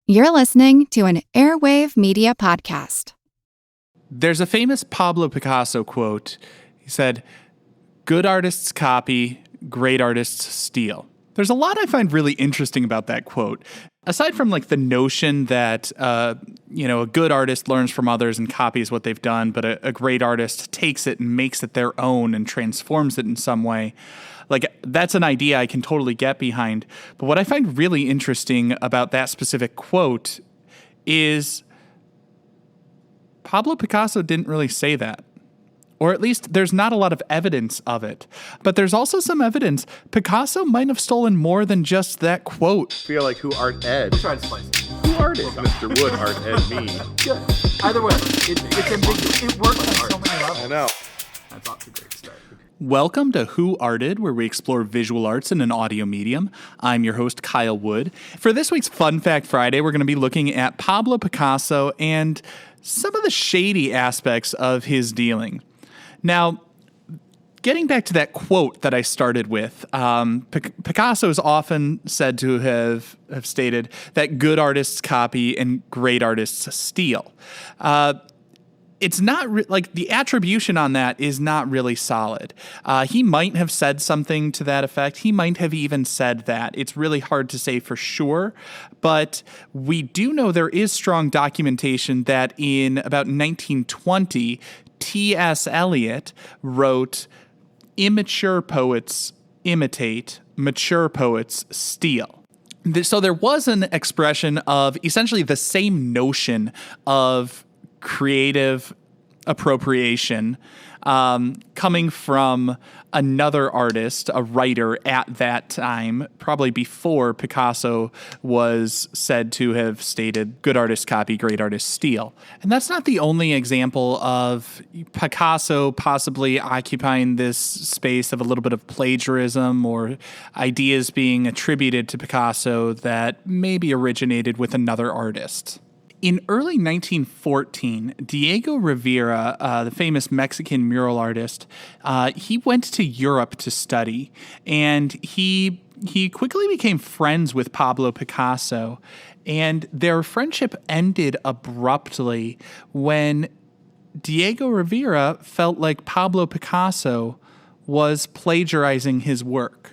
You're listening to an Airwave Media Podcast. There's a famous Pablo Picasso quote. He said, "Good artists copy, great artists steal." There's a lot I find really interesting about that quote. Aside from the notion that, a good artist learns from others and copies what they've done, but a great artist takes it and makes it their own and transforms it in some way. That's an idea I can totally get behind. But what I find really interesting about that specific quote is Pablo Picasso didn't really say that. Or at least there's not a lot of evidence of it. But there's also some evidence Picasso might have stolen more than just that quote. I feel like who art Ed? We're trying to spice it. Who art is Mr. Wood art Ed me? Good. Either way, it's ambiguous. It works on so many levels. I know. That's off to a great start. Welcome to Who Arted, where we explore visual arts in an audio medium. I'm your host, Kyle Wood. For this week's Fun Fact Friday, we're going to be looking at Pablo Picasso and some of the shady aspects of his dealing. Now, getting back to that quote that I started with, Picasso is often said to have stated that good artists copy and great artists steal. It's not the attribution on that is not really solid. He might have said something to that effect. He might have even said that. It's really hard to say for sure, but we do know there is strong documentation that in about 1920, T.S. Eliot wrote, "Immature poets imitate, mature poets steal." So there was an expression of essentially the same notion of creative appropriation coming from another artist, a writer at that time, probably before Picasso was said to have stated, "Good artists copy, great artists steal." And that's not the only example of Picasso possibly occupying this space of a little bit of plagiarism or ideas being attributed to Picasso that maybe originated with another artist. In early 1914, Diego Rivera, the famous Mexican mural artist, he went to Europe to study, and he quickly became friends with Pablo Picasso, and their friendship ended abruptly when Diego Rivera felt like Pablo Picasso was plagiarizing his work.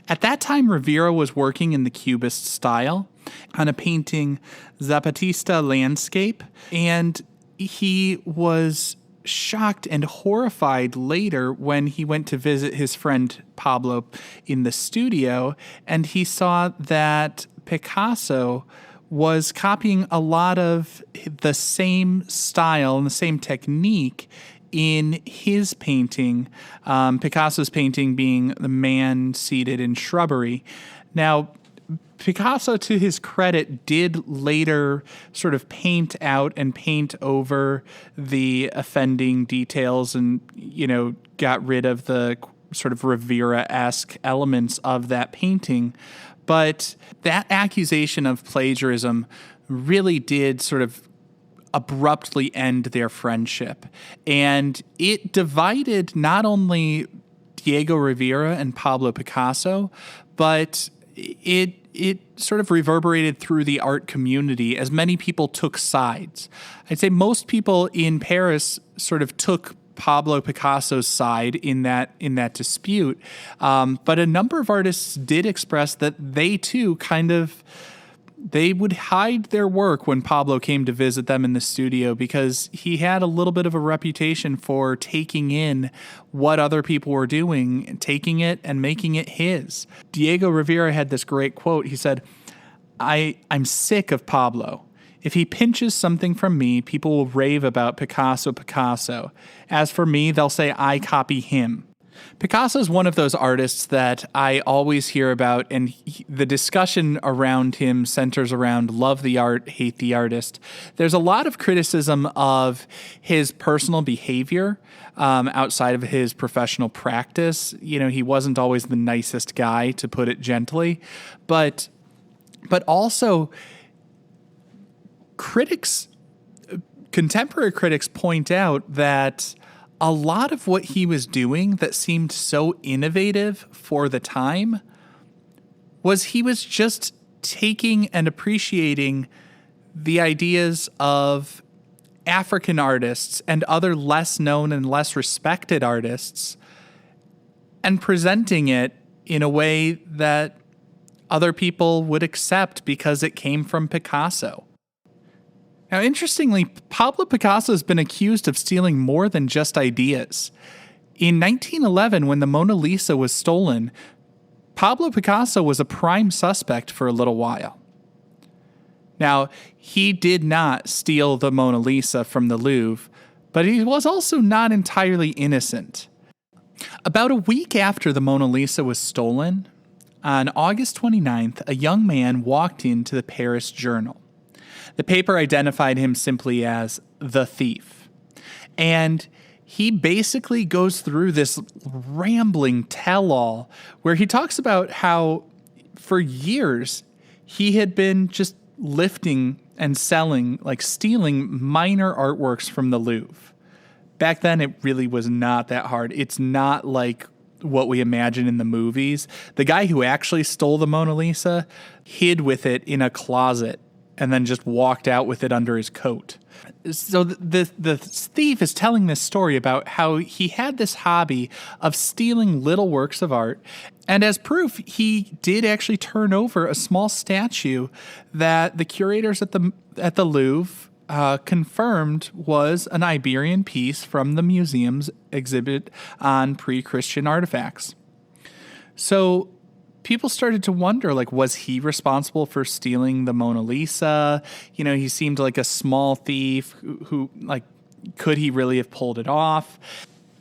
At that time, Rivera was working in the Cubist style on a painting Zapatista landscape, and he was shocked and horrified later when he went to visit his friend Pablo in the studio, and he saw that Picasso was copying a lot of the same style and the same technique in his painting, Picasso's painting being the man seated in shrubbery. Now, Picasso, to his credit, did later sort of paint out and paint over the offending details and, got rid of the sort of Rivera-esque elements of that painting. But that accusation of plagiarism really did sort of abruptly end their friendship. And it divided not only Diego Rivera and Pablo Picasso, but it sort of reverberated through the art community as many people took sides. I'd say most people in Paris sort of took Pablo Picasso's side in that dispute. But a number of artists did express that they too they would hide their work when Pablo came to visit them in the studio because he had a little bit of a reputation for taking in what other people were doing, taking it and making it his. Diego Rivera had this great quote. He said, I'm sick of Pablo. If he pinches something from me, people will rave about Picasso. As for me, they'll say I copy him. Picasso is one of those artists that I always hear about, and the discussion around him centers around love the art, hate the artist. There's a lot of criticism of his personal behavior outside of his professional practice. He wasn't always the nicest guy, to put it gently, but also contemporary critics point out that a lot of what he was doing that seemed so innovative for the time was he was just taking and appreciating the ideas of African artists and other less known and less respected artists and presenting it in a way that other people would accept because it came from Picasso. Now, interestingly, Pablo Picasso has been accused of stealing more than just ideas. In 1911, when the Mona Lisa was stolen, Pablo Picasso was a prime suspect for a little while. Now, he did not steal the Mona Lisa from the Louvre, but he was also not entirely innocent. About a week after the Mona Lisa was stolen, on August 29th, a young man walked into the Paris Journal. The paper identified him simply as the thief. And he basically goes through this rambling tell-all where he talks about how for years he had been just lifting and selling, like stealing minor artworks from the Louvre. Back then, it really was not that hard. It's not like what we imagine in the movies. The guy who actually stole the Mona Lisa hid with it in a closet and then just walked out with it under his coat. So the thief is telling this story about how he had this hobby of stealing little works of art. And as proof, he did actually turn over a small statue that the curators at the Louvre confirmed was an Iberian piece from the museum's exhibit on pre-Christian artifacts. So people started to wonder, like, was he responsible for stealing the Mona Lisa? You know, he seemed like a small thief who like, could he really have pulled it off?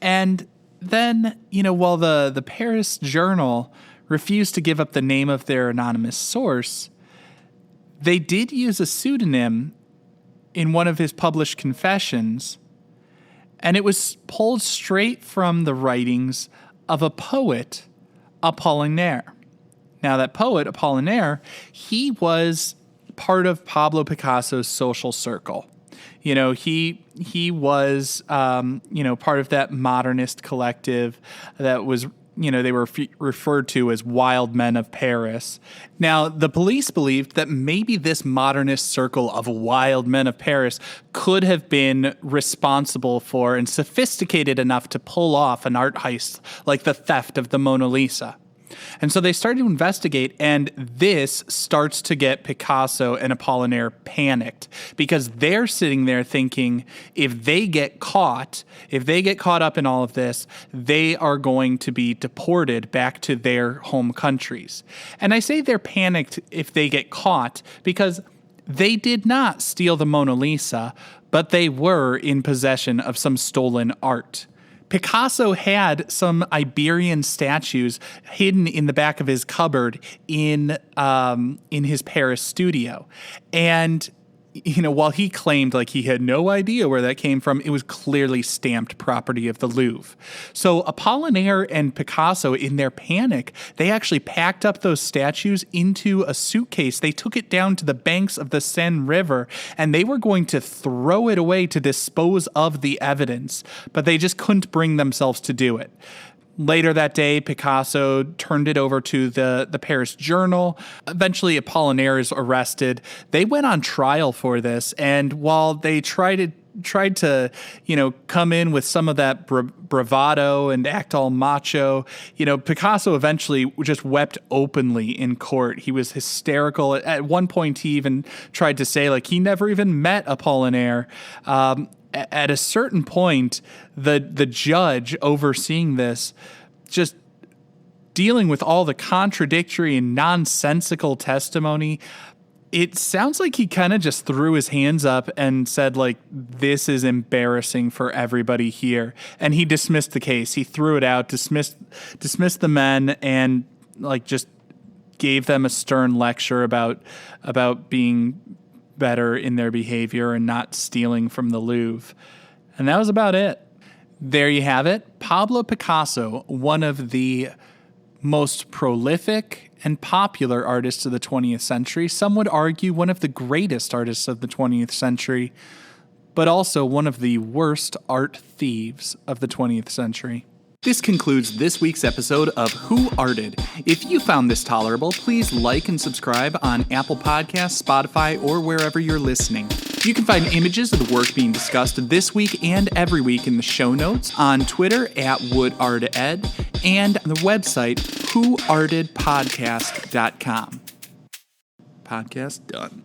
And then, you know, while the Paris Journal refused to give up the name of their anonymous source, they did use a pseudonym in one of his published confessions, and it was pulled straight from the writings of a poet, Apollinaire. Now, that poet, Apollinaire, he was part of Pablo Picasso's social circle. You know, he was, part of that modernist collective that was, they were referred to as wild men of Paris. Now, the police believed that maybe this modernist circle of wild men of Paris could have been responsible for and sophisticated enough to pull off an art heist like the theft of the Mona Lisa. And so they started to investigate, and this starts to get Picasso and Apollinaire panicked because they're sitting there thinking if they get caught up in all of this, they are going to be deported back to their home countries. And I say they're panicked if they get caught because they did not steal the Mona Lisa, but they were in possession of some stolen art. Picasso had some Iberian statues hidden in the back of his cupboard in his Paris studio. And, while he claimed like he had no idea where that came from, it was clearly stamped property of the Louvre. So Apollinaire and Picasso, in their panic, they actually packed up those statues into a suitcase. They took it down to the banks of the Seine River, and they were going to throw it away to dispose of the evidence, but they just couldn't bring themselves to do it. Later that day, Picasso turned it over to the Paris Journal. Eventually, Apollinaire is arrested. They went on trial for this, and while they tried to, come in with some of that bravado and act all macho, Picasso eventually just wept openly in court. He was hysterical. At one point, he even tried to say, like, he never even met Apollinaire. At a certain point, the judge overseeing this, just dealing with all the contradictory and nonsensical testimony, it sounds like he kind of just threw his hands up and said, like, this is embarrassing for everybody here. And he dismissed the case. He threw it out, dismissed the men, and like just gave them a stern lecture about being better in their behavior and not stealing from the Louvre. And that was about it. There you have it. Pablo Picasso, one of the most prolific and popular artists of the 20th century. Some would argue one of the greatest artists of the 20th century, but also one of the worst art thieves of the 20th century. This concludes this week's episode of Who Arted. If you found this tolerable, please like and subscribe on Apple Podcasts, Spotify, or wherever you're listening. You can find images of the work being discussed this week and every week in the show notes, on Twitter at WoodArtEd, and on the website whoartedpodcast.com. Podcast done.